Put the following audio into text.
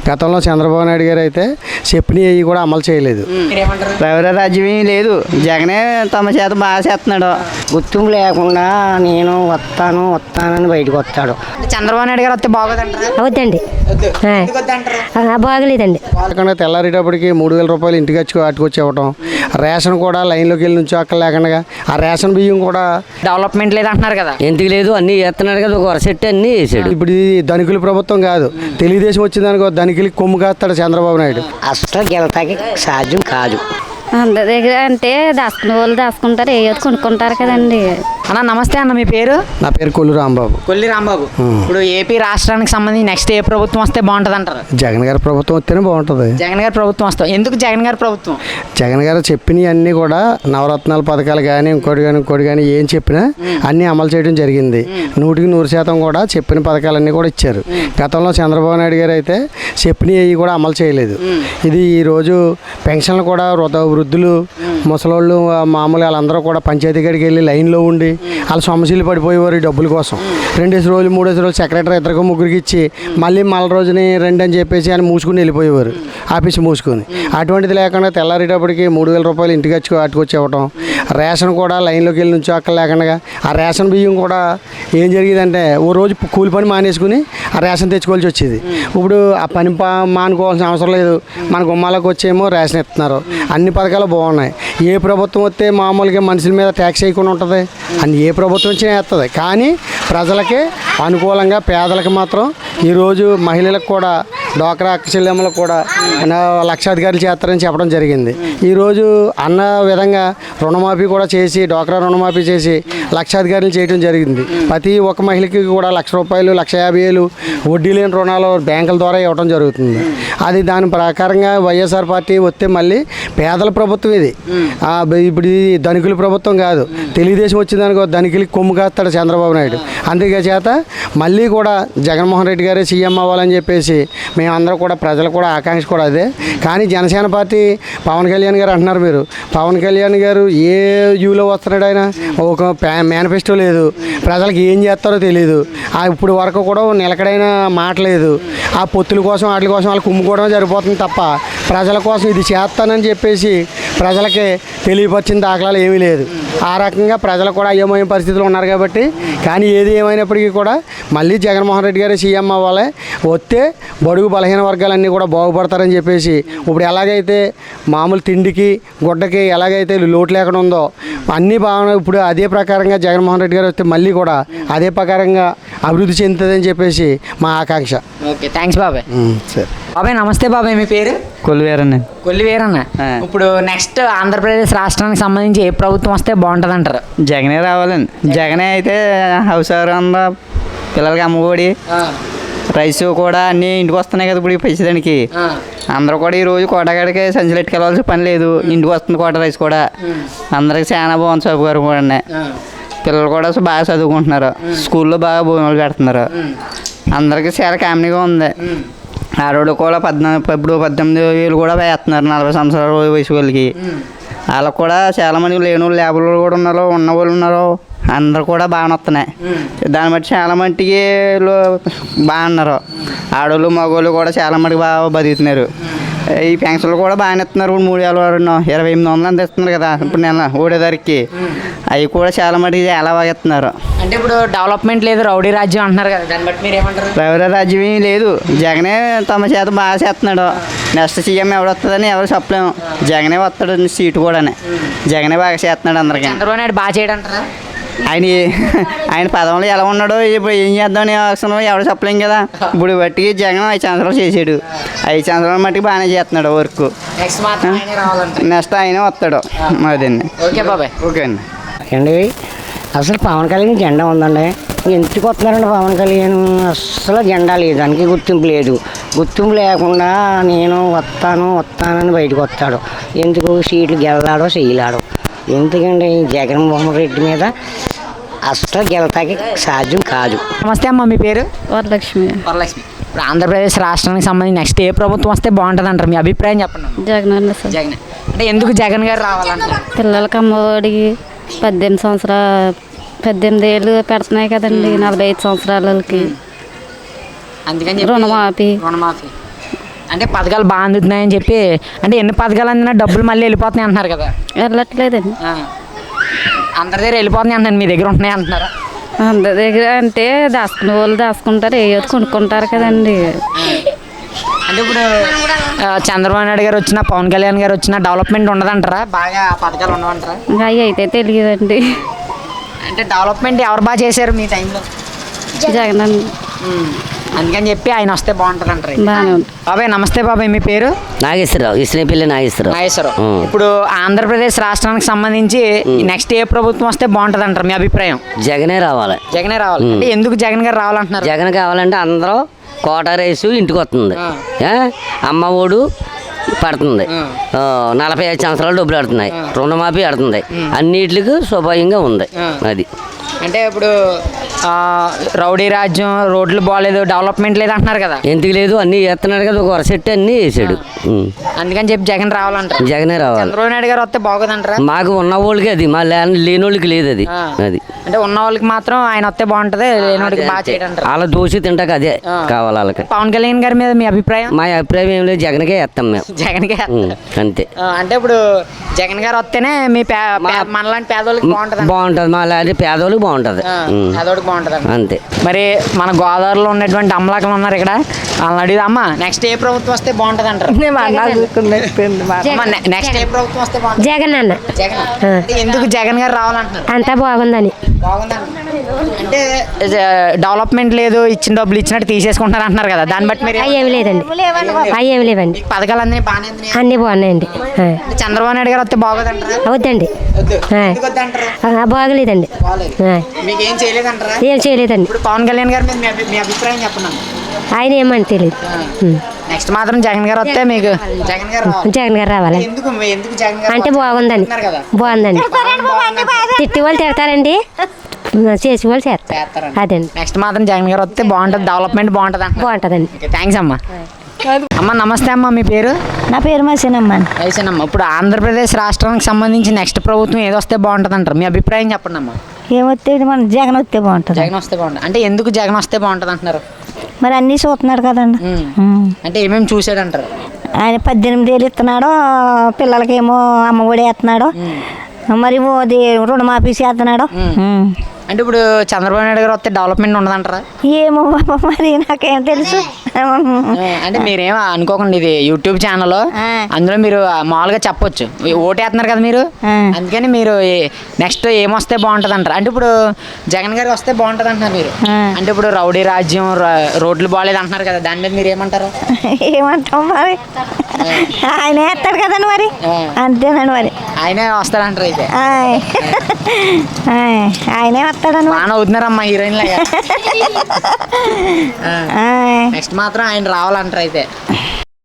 గతంలో చంద్రబాబు నాయుడు గారు అయితే చెప్పినవి కూడా అమలు చేయలేదు. ప్రైవేట్ రాజ్యం లేదు, జగనే తమ చేత బాగా చేస్తున్నాడు. గుర్తింపు లేకుండా నేను వస్తానని బయటకు వస్తాడు. చంద్రబాబు నాయుడు గారు వస్తే బాగోదంటారా? అవుతండి, బాగలేదండి. లేకుండా తెల్లారేటప్పటికి 3,000 రూపాయలు ఇంటికి అట్టుకొచ్చి ఇవ్వటం, రేషన్ కూడా లైన్లోకి వెళ్ళి నుంచి అక్కడ లేకుండా ఆ రేషన్ బియ్యం కూడా డెవలప్మెంట్ లేదంటున్నారు కదా. ఎందుకు లేదు, అన్నీ చేస్తున్నాడు కదా, ఒక వరసెట్టి అన్నీ వేసాడు. ఇప్పుడు ఇది ధనికుల ప్రభుత్వం కాదు, తెలుగుదేశం వచ్చిందనుకో ధనికులకి కొమ్ము కాస్తాడు చంద్రబాబు నాయుడు. అసలు గెలతాకి సాధ్యం కాదు. అందరి దగ్గర అంటే దాచుకునే వాళ్ళు దాచుకుంటారు, ఏ కొనుక్కుంటారు కదండి. అన్న నమస్తే అన్న, మీ పేరు? నా పేరు కొల్లు రాంబాబు. కొల్లి రాంబాబు. ఇప్పుడు ఏపీ రాష్ట్రానికి సంబంధించి నెక్స్ట్ ఏ ప్రభుత్వం వస్తే బాగుంటుంది అంటారు? జగన్ గారి ప్రభుత్వం వస్తేనే బాగుంటుంది. జగన్ గారి ప్రభుత్వం వస్తాం. ఎందుకు జగన్ గారి ప్రభుత్వం? జగన్ గారు చెప్పినవి అన్నీ కూడా నవరత్నాల పథకాలు కానీ ఇంకోటి కానీ ఏం చెప్పినా అన్నీ అమలు చేయడం జరిగింది. 100% కూడా చెప్పిన పథకాలన్నీ కూడా ఇచ్చారు. గతంలో చంద్రబాబు నాయుడు గారు అయితే చెప్పినవి కూడా అమలు చేయలేదు. ఇది ఈరోజు పెన్షన్లు కూడా వృద్ధులు, ముసలోళ్ళు, మామూలు వాళ్ళందరూ కూడా పంచాయతీ గడికి వెళ్ళి లైన్లో ఉండి వాళ్ళ సమస్యలు పడిపోయేవారు ఈ డబ్బుల కోసం. 2 రోజులు 3 రోజులు సెక్రటరీ 2-3 ఇచ్చి మళ్ళీ రోజుని 2 అని చెప్పేసి ఆయన మూసుకుని వెళ్ళిపోయేవారు, ఆఫీస్ మూసుకొని. అటువంటిది లేకుండా తెల్లారేటప్పటికి 3,000 రూపాయలు ఇంటికి అట్టుకొచ్చి ఇవ్వటం, రేషన్ కూడా లైన్లోకి వెళ్ళి నుంచి అక్కడ లేకుండా ఆ రేషన్ బియ్యం కూడా ఏం జరిగేదంటే ఓ రోజు కూలి పని మానేసుకుని ఆ రేషన్ తెచ్చుకోవాల్సి వచ్చేది. ఇప్పుడు ఆ పని మానుకోవాల్సిన అవసరం లేదు, మన గుమ్మాలకు వచ్చేమో రేషన్ ఇస్తున్నారు. అన్ని పథకాలు బాగున్నాయి. ఏ ప్రభుత్వం వస్తే మామూలుగా మనుషుల మీద ట్యాక్స్ వేయకుండా ఉంటుంది అని ఏ ప్రభుత్వం వచ్చినా వేస్తుంది. కానీ ప్రజలకి అనుకూలంగా పేదలకు మాత్రం ఈరోజు మహిళలకు కూడా డ్వాక్రా అక్క చెల్లెమ్మలకు కూడా లక్షాధికారులు చేస్తారని చెప్పడం జరిగింది. ఈరోజు అన్న విధంగా రుణమాఫీ కూడా చేసి డ్వాక్రా రుణమాఫీ చేసి లక్షాధికారులు చేయడం జరిగింది. ప్రతి ఒక్క మహిళకి కూడా 1,00,000 రూపాయలు 1,50,000 వడ్డీ లేని రుణాలు బ్యాంకుల ద్వారా ఇవ్వడం జరుగుతుంది. అది దాని ప్రకారంగా వైఎస్ఆర్ పార్టీ వస్తే మళ్ళీ పేదల ప్రభుత్వం ఇది. ఇప్పుడు ఇది ధనికుల ప్రభుత్వం కాదు, తెలుగుదేశం వచ్చిందనుకో ధనికులకి కొమ్ము కాస్తాడు చంద్రబాబు నాయుడు. అందుకే చేత మళ్ళీ కూడా జగన్మోహన్ రెడ్డి గారే సీఎం అవ్వాలని చెప్పేసి మేమందరం కూడా ప్రజలు కూడా ఆకాంక్ష కూడా అదే. కానీ జనసేన పార్టీ పవన్ కళ్యాణ్ గారు అంటున్నారు, మీరు పవన్ కళ్యాణ్ గారు ఏ యూలో వస్తున్నాడు, ఆయన ఒక మేనిఫెస్టో లేదు, ప్రజలకు ఏం చేస్తారో తెలియదు. ఇప్పుడు వరకు కూడా నిలకడైన మాట లేదు. ఆ పొత్తుల కోసం వాటి కోసం వాళ్ళు కుమ్ముకోవడం సరిపోతుంది తప్ప ప్రజల కోసం ఇది చేస్తానని చెప్పేసి ప్రజలకి తెలియపరిచిన దాఖలాలు ఏమీ లేదు. ఆ రకంగా ప్రజలు కూడా అయోమయ పరిస్థితులు ఉన్నారు కాబట్టి. కానీ ఏది ఏమైనప్పటికీ కూడా మళ్ళీ జగన్మోహన్ రెడ్డి గారు సీఎం అవ్వాలి, వస్తే బడుగు బలహీన వర్గాలన్నీ కూడా బాగుపడతారని చెప్పేసి ఇప్పుడు ఎలాగైతే మామూలు తిండికి గుడ్డకి ఎలాగైతే లోటు లేకుండా ఉందో అన్నీ బాగా ఇప్పుడు అదే ప్రకారంగా జగన్మోహన్ రెడ్డి గారు వస్తే మళ్ళీ కూడా అదే ప్రకారంగా అభివృద్ధి చెందుతుందని చెప్పేసి మా ఆకాంక్ష. ఓకే, థ్యాంక్స్ బాబాయ్. సరే బాబాయ్ నమస్తే. బాబాయ్ మీ పేరు? కొల్లివేరన్న. కొల్లివేరన్న. ఇప్పుడు నెక్స్ట్ ఆంధ్రప్రదేశ్ రాష్ట్రానికి సంబంధించి ఏ ప్రభుత్వం వస్తే బాగుంటుంది అంటారు? జగనే రావాలండి. జగనే అయితే హౌస్ అందా, పిల్లలకి అమ్మఒడి, రైస్ కూడా అన్నీ ఇంటికి వస్తున్నాయి కదా. ఇప్పుడు ఈ ప్రస్తుతానికి అందరూ కూడా ఈరోజు కోటగాడికి సంచులు ఎట్టుకెళ్ళవలసిన పని లేదు, ఇంటికి వస్తుంది కోట రైస్ కూడా. అందరికి చాలా బాగుంది చదువు గారు కూడా. పిల్లలు కూడా బాగా చదువుకుంటున్నారు, స్కూల్లో బాగా భోజనాలు పెడుతున్నారు, అందరికీ చాలా కామెడీగా ఉంది. ఆడవాళ్ళు కూడా 18,000 కూడా వేస్తున్నారు 40 సంవత్సరాల వయసు వాళ్ళకి. వాళ్ళకు కూడా చాలామంది లేని వాళ్ళు లేబర్ వాళ్ళు కూడా ఉన్నారు, ఉన్న వాళ్ళు ఉన్నారు, అందరు కూడా బాగానే వస్తున్నాయి. దాన్ని బట్టి చాలా మట్టికి బాగున్నారు. ఆడవాళ్ళు మగవాళ్ళు కూడా చాలా మటుకు బాగా బతుకుతున్నారు. ఈ పెన్షన్లు కూడా బాగానే ఇస్తున్నారు. 3,2800 అంత ఇస్తున్నారు కదా ఇప్పుడు నెల ఓడేదారికి. అవి కూడా చాలా మటుకు చాలా బాగా ఇస్తున్నారు. అంటే ఇప్పుడు డెవలప్మెంట్ లేదు, రౌడీ రాజ్యం అంటున్నారు కదా, దాన్ని బట్టి మీరు ఏమంటారు? ప్రైవేట్ రాజ్యం లేదు, జగనే తమ చేత బాగా చేస్తున్నాడు. నెక్స్ట్ సీఎం ఎవరు వస్తుందని ఎవరు చెప్పలేము. జగనే వస్తాడు సీటు కూడా, జగనే బాగా చేస్తున్నాడు అందరికీ. చంద్రబాబు నాయుడు బాగా చేయడంటారా? ఆయన పదంలో ఎలా ఉన్నాడో ఇప్పుడు ఏం చేద్దామని అవసరం ఎవరు చెప్పలేం కదా. ఇప్పుడు బట్టికి జగన్ 5 సంవత్సరాలు చేసాడు, 5 సంవత్సరాల మట్టికి బాగానే చేస్తున్నాడు వర్క్. నెక్స్ట్ ఆయన వస్తాడు. అదండి. ఓకే బాబాయ్. ఓకే అండి. అండి అసలు పవన్ కళ్యాణ్ జెండా ఉందండి, ఎందుకు వస్తున్నారండి పవన్ కళ్యాణ్? అసలు జెండా లేదు, దానికి గుర్తింపు లేదు. గుర్తింపు లేకుండా నేను వస్తానని బయటకు వస్తాడు. ఎందుకు సీట్లు గెలలాడో చేయలాడో ఎందుకండి? జగన్మోహన్ రెడ్డి మీద అసలు గెలతాకి సాధ్యం కాదు. నమస్తే అమ్మ, మీ పేరు? వరలక్ష్మి. వరలక్ష్మి. ఇప్పుడు ఆంధ్రప్రదేశ్ రాష్ట్రానికి సంబంధించి నెక్స్ట్ ఏ ప్రభుత్వం వస్తే బాగుంటుంది అంటారు? మీ అభిప్రాయం చెప్పండి. జగన్ సార్. జగన్ అంటే ఎందుకు జగన్ గారు రావాలంటారు? పిల్లలకి అమ్మఒడికి 18 ఏళ్ళు పెడుతున్నాయి కదండి, 45 సంవత్సరాలకి. అందుకని రుణమాఫీ అంటే పథకాలు బాగా అందుతున్నాయని చెప్పి, అంటే ఎన్ని పథకాలు అందినా డబ్బులు మళ్ళీ వెళ్ళిపోతున్నాయి అంటున్నారు కదా. వెళ్ళట్లేదండి. అందరి దగ్గర వెళ్ళిపోతున్నాయి అంటున్నాను, మీ దగ్గర ఉంటున్నాయి అంటున్నారా? అందరి దగ్గర అంటే దాచుకునే వాళ్ళు దాచుకుంటారు, ఏ కొనుక్కుంటారు కదండి. అంటే ఇప్పుడు చంద్రబాబు నాయుడు గారు వచ్చినా, పవన్ కళ్యాణ్ గారు వచ్చినా డెవలప్మెంట్ ఉండదంటారా? బాగా పథకాలు ఉండవంటారా? అవి అయితే తెలియదండి. అంటే డెవలప్మెంట్ ఎవరు బాగా చేశారు మీ టైంలో? జగన్ అండి. అందుకని చెప్పి ఆయన వస్తే బాగుంటుంది అంటారు. బాగానే ఉంటుంది. బాబాయ్ నమస్తే బాబాయ్, మీ పేరు? నాగేశ్వరరావు, ఇస్నేపల్లి నాగేశ్వరరావు. నాగేశ్వరరావు. ఇప్పుడు ఆంధ్రప్రదేశ్ రాష్ట్రానికి సంబంధించి నెక్స్ట్ ఏ ప్రభుత్వం వస్తే బాగుంటుంది అంటారు మీ అభిప్రాయం? జగనే రావాలి. జగనే రావాలి. అంటే ఎందుకు జగన్ గారు రావాలంటున్నారు? జగన్ కావాలంటే అందరూ కోటా రైసు ఇంటికి వస్తుంది, అమ్మ ఒడు పడుతుంది, 45 సంవత్సరాలు డబ్బులు పడుతున్నాయి, రుణమాఫీ పడుతుంది, అన్నిటికి శుభాయంగా ఉంది. అది అంటే ఇప్పుడు రౌడీ రాజ్యం, రోడ్లు బాగాలేదు, డెవలప్మెంట్ లేదు అంటున్నారు కదా. ఎందుకు లేదు, అన్నీ చేస్తున్నాడు కదా, ఒక వరసెట్టి అన్నీ వేసాడు. అందుకని చెప్పి జగన్ రావాలంటారు. జగనే రావాలి. చంద్రబాబు నాయుడు గారు వస్తే బాగోదంటారా? మాకు ఉన్న వాళ్ళకి అది, మా లేని వాళ్ళకి లేదు అది. అది అంటే ఉన్న వాళ్ళకి మాత్రం ఆయన వస్తే బాగుంటుంది, లేని వాళ్ళకి బాగా చేయడంటారు. అలా దోషి తింటాక అదే కావాలి వాళ్ళకి. పవన్ కళ్యాణ్ గారి మీద మీ అభిప్రాయం? మా అభిప్రాయం ఏం లేదు, జగన్కే వేస్తాం మేము. జగన్కే అంతే. అంటే ఇప్పుడు జగన్ గారు వస్తేనే మీ మనలాంటి పేదోళ్ళకి బాగుంటుంది. బాగుంటుంది, మా లాంటి పేదోళ్ళకి బాగుంటుంది. పేదోళ్ళకి బాగుంటుంది అంతే. మరి మన గోదావరిలో ఉన్నటువంటి అమ్మలాకలు ఉన్నారు ఇక్కడ, వాళ్ళని అడిగి అమ్మ నెక్స్ట్ ఏ ప్రభుత్వం వస్తే బాగుంటుంది అంటారు? నెక్స్ట్ ఏ ప్రభుత్వం వస్తే బాగుంటుంది? జగన్ అన్న. జగన్. అంటే ఎందుకు జగన్ గారు రావాలంటున్నారు? అంతా బాగుందని. బాగుందండి. అంటే డెవలప్మెంట్ లేదు, ఇచ్చిన డబ్బులు ఇచ్చినట్టు తీసేసుకుంటారు అంటున్నారు కదా, దాన్ని బట్టి మీరు అవి ఏమి లేదండి. అవి ఏమి లేవండి. పథకాలు అన్నీ బాగానే అందినాయి. అన్నీ బాగున్నాయండి. అంటే చంద్రబాబు నాయుడు గారు వస్తే బాగోదంటారా? వద్దండి. ఎందుకు వద్దంటారు? బాగలేదండి. మీకు ఏం చేయలేదంటారా? ఏం చేయలేదండి. ఇప్పుడు పవన్ కళ్యాణ్ గారి మీద మీ అభిప్రాయం చెప్పండి. ఆయన ఏమని తెలియదు. నెక్స్ట్ మాత్రం జగన్ గారు వస్తే మీకు జగన్ గారు జగన్ గారు రావాలి. ఎందుకు ఎందుకు జగన్ గారు అంటే బాగుందని. బాగుందండి. తిట్టి వాళ్ళు తిడతారండి, చేసి వాళ్ళు చేస్తారు. అదండి. నెక్స్ట్ మాత్రం జగన్ గారు వస్తే బాగుంటుంది, డెవలప్మెంట్ బాగుంటుంది. బాగుంటుందండి. థ్యాంక్స్ అమ్మా. అమ్మ నమస్తే అమ్మ, మీ పేరు? నా పేరు మసీనమ్మ. అయిసేనమ్మా. ఇప్పుడు ఆంధ్రప్రదేశ్ రాష్ట్రానికి సంబంధించి నెక్స్ట్ ప్రభుత్వం ఏదో వస్తే బాగుంటుంది అంటారు, మీ అభిప్రాయం చెప్పండి అమ్మా. ఏమొస్తే మన జగన్ వస్తే బాగుంటుంది. జగన్ వస్తే బాగుంటుంది. అంటే ఎందుకు జగన్ వస్తే బాగుంటుంది అంటున్నారు? మరి అన్నీ చూస్తున్నాడు కదండి. అంటే ఏమేమి చూసాడంటారు? ఆయన 18 ఏళ్ళు ఇస్తున్నాడు, పిల్లలకేమో అమ్మఒడి వేస్తున్నాడు, మరి రుణమాఫీ చేస్తున్నాడు. అంటే ఇప్పుడు చంద్రబాబు నాయుడు గారు వస్తే డెవలప్మెంట్ ఉండదంటారా? ఏమో బాబా, మరి నాకేం తెలుసు. అంటే మీరేం అనుకోకండి, ఇది యూట్యూబ్ ఛానల్, అందులో మీరు మామూలుగా చెప్పొచ్చు, ఓటేస్తున్నారు కదా మీరు, అందుకని మీరు నెక్స్ట్ ఏమొస్తే బాగుంటుంది అంటారు? అంటే ఇప్పుడు జగన్ గారు వస్తే బాగుంటుంది అంటున్నారు మీరు. అంటే ఇప్పుడు రౌడీ రాజ్యం, రోడ్లు బాగాలేదు అంటున్నారు కదా, దాని మీద మీరు ఏమంటారు? ఏమంటాం మరి, ఆయన వేస్తాడు కదండి, మరి అంతేనండి. మరి ఆయనే వస్తాడంటారు అయితే? ఆయనే వస్తాడని బాగా అవుతున్నారమ్మా హీరోయిన్ లాగా. నెక్స్ట్ మాత్రం ఆయన రావాలంటారు అయితే?